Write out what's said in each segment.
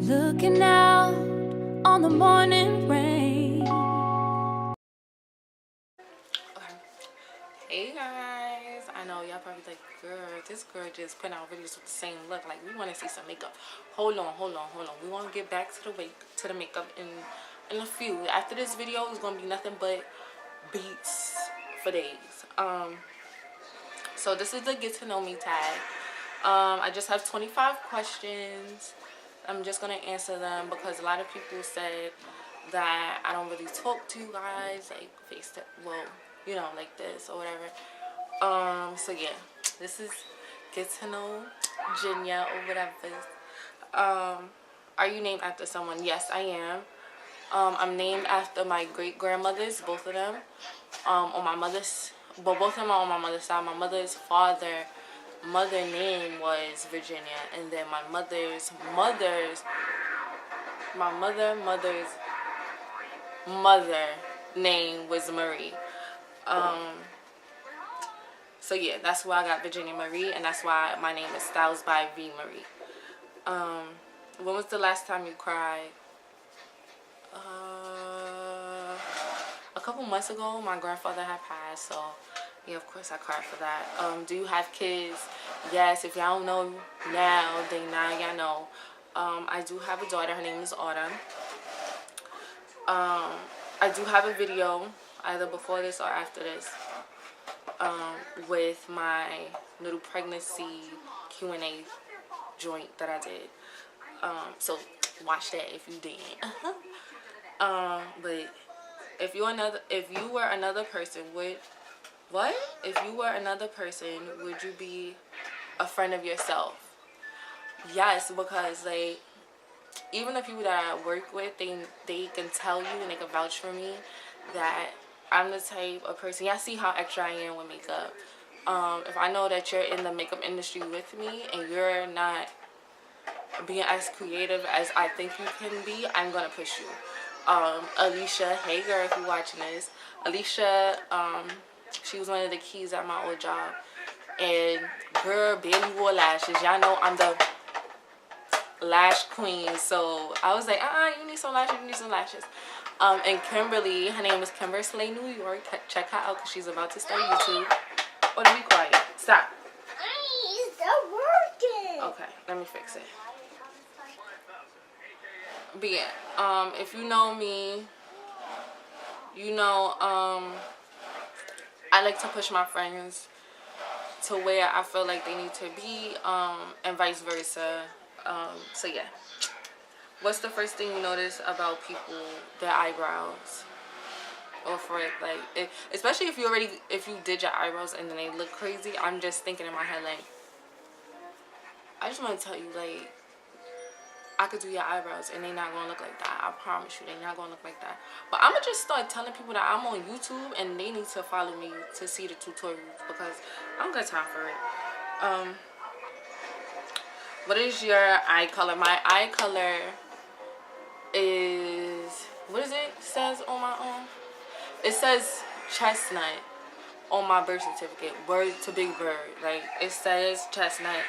Looking out on the morning rain. Hey guys, I know y'all probably like, girl, this girl just put out videos with the same look. Like, we want to see some makeup. Hold on. We want to get back to the makeup in a few. After this video, it's gonna be nothing but beats for days. So this is the get to know me tag. I just have 25 questions. I'm just gonna answer them because a lot of people said that I don't really talk to you guys like face to, well, you know, like this or whatever. So yeah, this is get to know Jinya or whatever. Are you named after someone? Yes, I am. I'm named after my great grandmothers, both of them. On my mother's, but both of them are on my mother's side. My mother's mother name was Virginia, and then my mother's mother name was Marie. So yeah, that's why I got Virginia Marie, and that's why my name is Styles by V Marie. When was the last time you cried? A couple months ago. My grandfather had passed, so yeah, of course I cried for that. Do you have kids? Yes. If y'all don't know now, then now y'all know. I do have a daughter. Her name is Autumn. I do have a video either before this or after this with my little pregnancy Q&A joint that I did. So watch that if you didn't. But if you were another person, would you be a friend of yourself? Yes, because like, even the people that I work with, they can tell you and they can vouch for me that I'm the type of person. Y'all see how extra I am with makeup. If I know that you're in the makeup industry with me and you're not being as creative as I think you can be, I'm gonna push you. Alicia, hey girl, if you're watching this, Alicia, she was one of the keys at my old job, and girl barely wore lashes. Y'all know I'm the lash queen, so I was like, you need some lashes. And Kimberly, her name is Kimber Slay New York. Check her out because she's about to start YouTube. Oh, be quiet. Stop. It's not working. Okay, let me fix it. But yeah, if you know me, you know, I like to push my friends to where I feel like they need to be, and vice versa. So yeah. What's the first thing you notice about people, their eyebrows? Or for it, like, especially if you did your eyebrows and then they look crazy, I'm just thinking in my head, like, I just want to tell you, like, I could do your eyebrows and they not gonna look like that. I promise you, they not gonna look like that. But I'm gonna just start telling people that I'm on YouTube and they need to follow me to see the tutorials because I don't got time for it. What is your eye color? My eye color is, what is it says on my own? It says chestnut on my birth certificate. Word to Big Bird. Like, it says chestnut.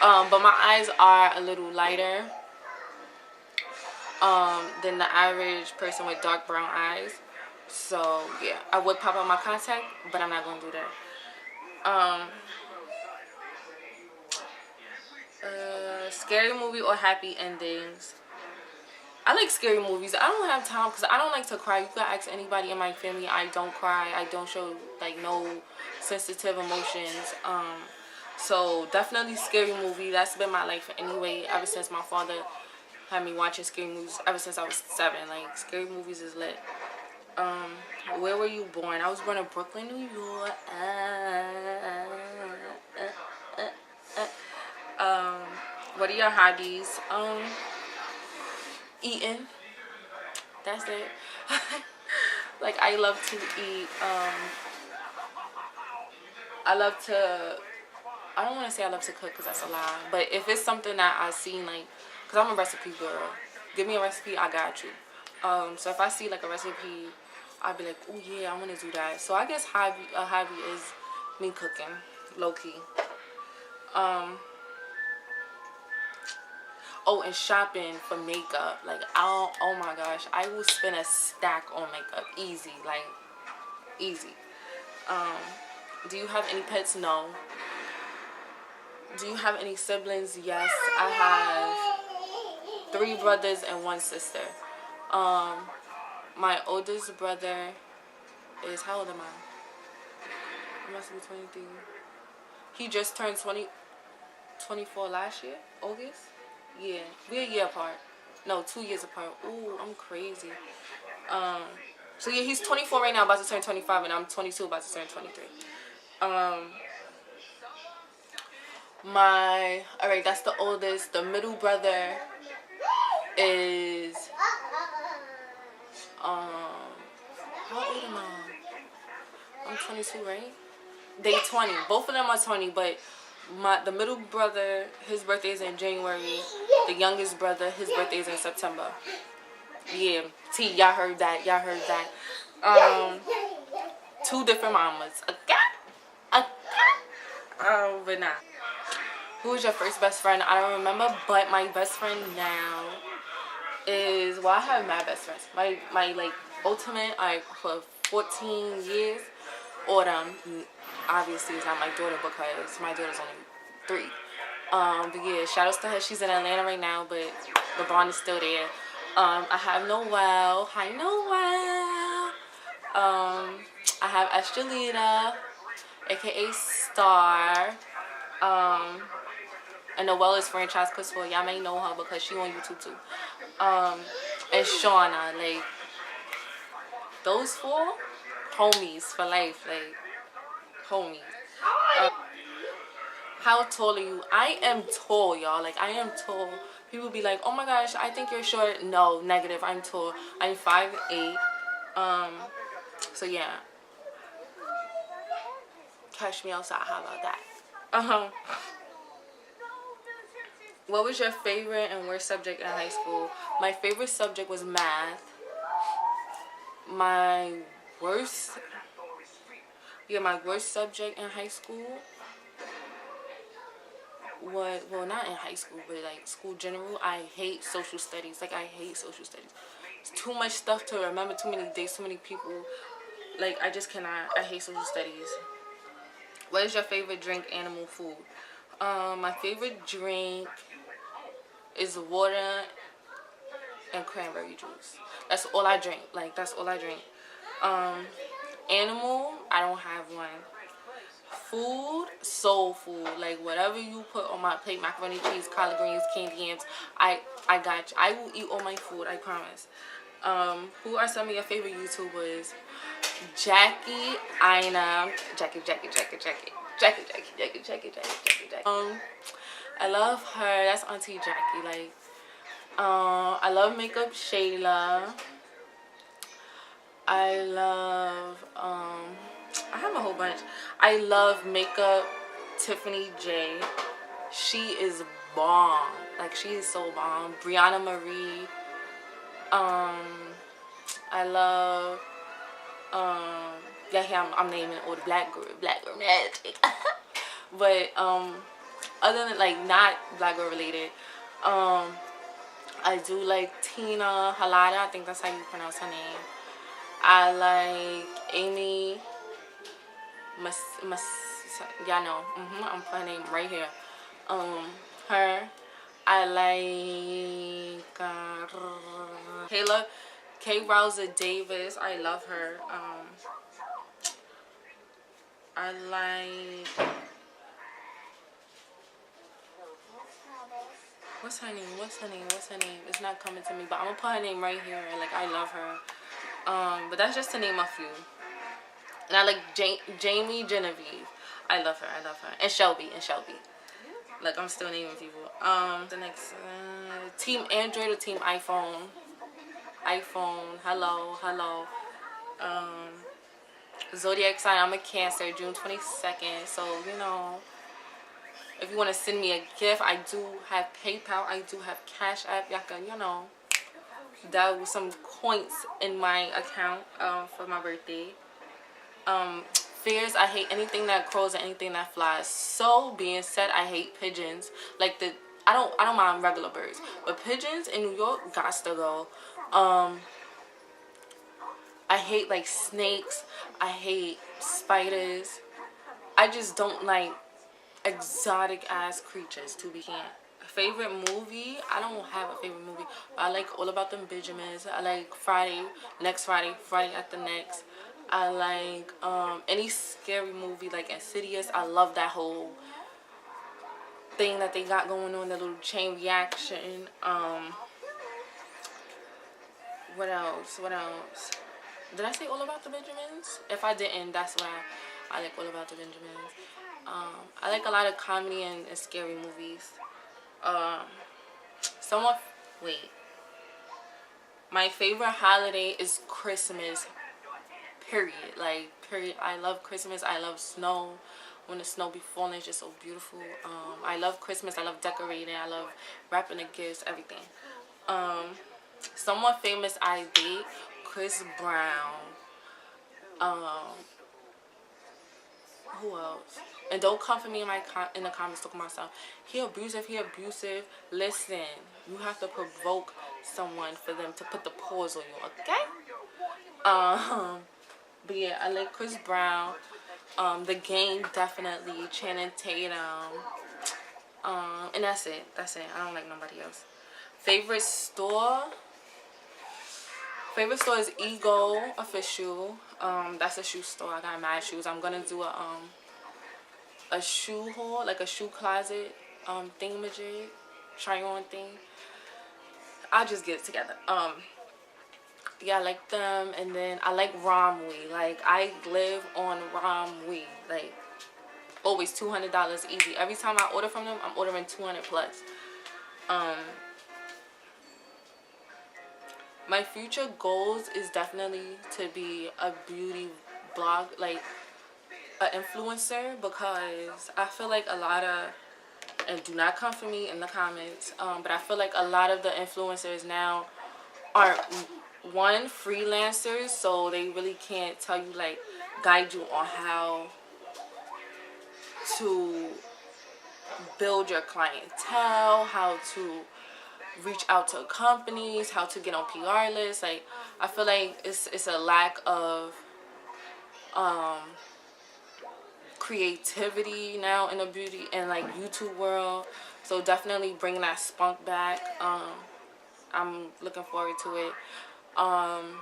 But my eyes are a little lighter than the average person with dark brown eyes. So yeah, I would pop out my contact, but I'm not gonna do that. Scary movie or happy endings? I like scary movies. I don't have time because I don't like to cry. You can ask anybody in my family. I don't cry. I don't show like no sensitive emotions. So definitely scary movie. That's been my life anyway. Ever since my father had me watching scary movies ever since I was 7. Like, scary movies is lit. Where were you born? I was born in Brooklyn, New York. What are your hobbies? Eating. That's it. Like, I love to eat. I don't want to say I love to cook because that's a lie. But if it's something that I seen, like, because I'm a recipe girl. Give me a recipe, I got you. So if I see, like, a recipe, I'd be like, oh, yeah, I want to do that. So I guess a hobby is me cooking, low-key. Oh, and shopping for makeup. Like, oh my gosh, I will spend a stack on makeup. Easy, like, easy. Do you have any pets? No. Do you have any siblings? Yes, I have 3 brothers and 1 sister. My oldest brother is, how old am I? I must be 23. He just turned 24 last year, August. Yeah, we're a year apart. No, 2 years apart. Ooh, I'm crazy. So yeah, he's 24 right now, about to turn 25, and I'm 22, about to turn 23. Alright, that's the oldest. The middle brother is, how old am I? I'm 22, right? They 20. Both of them are 20, but the middle brother, his birthday is in January. The youngest brother, his birthday is in September. Yeah, y'all heard that. Y'all heard that. 2 different mamas. Okay? But nah. Who was your first best friend? I don't remember, but my best friend now is, well, I have my best friends. My like ultimate, for 14 years. Autumn, obviously, is not my daughter because my daughter's only 3. But yeah, shout outs to her. She's in Atlanta right now, but the bond is still there. I have Noelle. Hi, Noelle. I have Estrelita, aka Star. And Noelle is franchise Crystal. Y'all may know her because she on YouTube too. And Shauna, like, those 4 homies for life, like, homies. How tall are you? I am tall, y'all. Like, I am tall. People be like, oh my gosh, I think you're short. No, negative. I'm tall. I'm 5'8". So yeah. Catch me outside. How about that? What was your favorite and worst subject in high school? My favorite subject was math. My worst subject in high school was, well, not in high school, but like school general. I hate social studies. Like, I hate social studies. It's too much stuff to remember, too many dates, too many people. Like, I just cannot. I hate social studies. What is your favorite drink, animal, food? My favorite drink is water and cranberry juice. That's all I drink. Like, that's all I drink. Animal, I don't have one. Food, soul food. Like, whatever you put on my plate, macaroni, cheese, collard greens, candy yams, I got you. I will eat all my food, I promise. Who are some of your favorite YouTubers? Jackie, Ina, Jackie. I love her. That's Auntie Jackie. Like, I love Makeup Shayla. I love, I have a whole bunch. I love Makeup Tiffany J. She is bomb. Like, she is so bomb. Brianna Marie. I love, yeah, I'm naming all the black girl magic. But, other than, like, not black girl related, I do like Tina Halada. I think that's how you pronounce her name. I like Amy y'all know. I'm putting her name right here. Her. I like Kayla K. Rouser Davis. I love her. I like, what's her name? It's not coming to me, but I'm gonna put her name right here. Like, I love her. But that's just to name a few. And I like Jamie Genevieve. I love her. And Shelby. Like, I'm still naming people. The next, Team Android or Team iPhone? Hello. Zodiac sign, I'm a Cancer, June 22nd. So, you know, if you want to send me a gift, I do have PayPal. I do have Cash App. Y'all can, you know, that was some coins in my account for my birthday. Fears, I hate anything that crawls and anything that flies. So being said, I hate pigeons. Like, I don't mind regular birds, but pigeons in New York gots to go. I hate like snakes. I hate spiders. I just don't like exotic ass creatures to begin. Favorite movie? I don't have a favorite movie. I like All About Them Benjamins. I like Friday, Next Friday, Friday After Next. I like any scary movie like Insidious. I love that whole thing that they got going on, the little chain reaction. What else? What else? Did I say All About the Benjamins? If I didn't, that's why I like All About the Benjamins. I like a lot of comedy and scary movies. Wait. My favorite holiday is Christmas. Period. Like, period. I love Christmas. I love snow. When the snow be falling, it's just so beautiful. I love Christmas. I love decorating. I love wrapping the gifts, everything. Someone famous I date, Chris Brown. Who else? And don't come for me in the comments talking about stuff. He abusive. Listen, you have to provoke someone for them to put the pause on you, okay? But yeah, I like Chris Brown. The Game, definitely. Channing Tatum. And that's it. I don't like nobody else. Favorite store? Favorite store is Ego Official. That's a shoe store. I got mad shoes. I'm gonna do a shoe haul, like a shoe closet thingamajig, try on thing. I'll just get it together. Yeah, I like them. And then I like Romwe. Like, I live on Romwe. Like, always $200 easy. Every time I order from them, I'm ordering 200 plus. My future goals is definitely to be a beauty blog, like an influencer, because I feel like a lot of, and do not come for me in the comments, but I feel like a lot of the influencers now are, one, freelancers, so they really can't tell you, like, guide you on how to build your clientele, how to reach out to companies, how to get on PR lists. Like, I feel like it's a lack of creativity now in the beauty and like YouTube world. So definitely bring that spunk back. I'm looking forward to it. I'm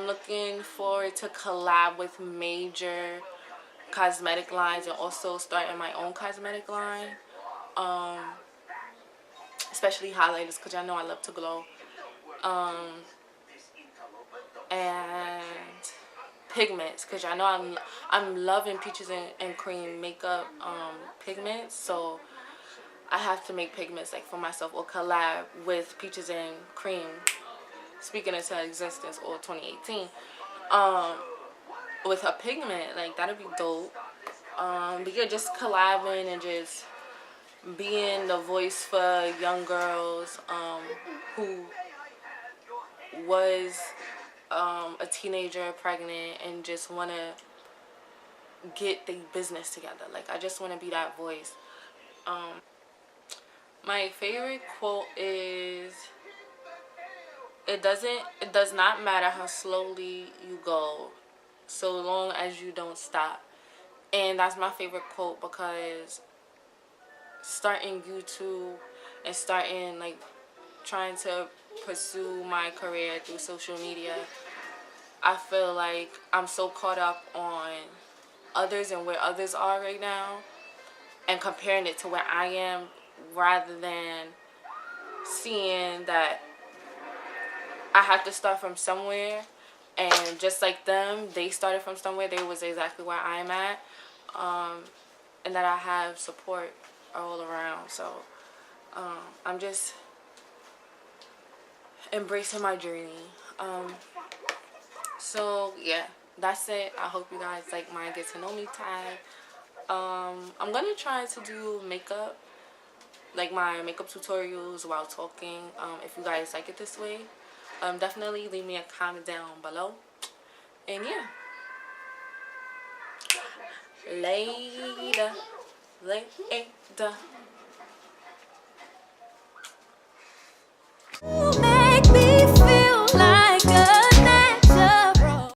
looking forward to collab with major cosmetic lines and also starting my own cosmetic line. Especially highlighters, because y'all know I love to glow. And pigments, because y'all know I'm loving peaches and cream makeup pigments. So I have to make pigments like for myself or collab with peaches and cream, speaking into existence, or 2018, with a pigment. Like, that'd be dope. But yeah, just collabing and just being the voice for young girls who was a teenager, pregnant, and just want to get their business together. Like, I just want to be that voice. My favorite quote is, it does not matter how slowly you go, so long as you don't stop. And that's my favorite quote, because starting YouTube and starting, like, trying to pursue my career through social media, I feel like I'm so caught up on others and where others are right now and comparing it to where I am, rather than seeing that I have to start from somewhere, and just like them, they started from somewhere, they was exactly where I'm at, and that I have support all around. So I'm just embracing my journey. So yeah, that's it. I hope you guys like my get to know me tag. I'm gonna try to do makeup, like my makeup tutorials while talking. If you guys like it this way, definitely leave me a comment down below. And yeah, later.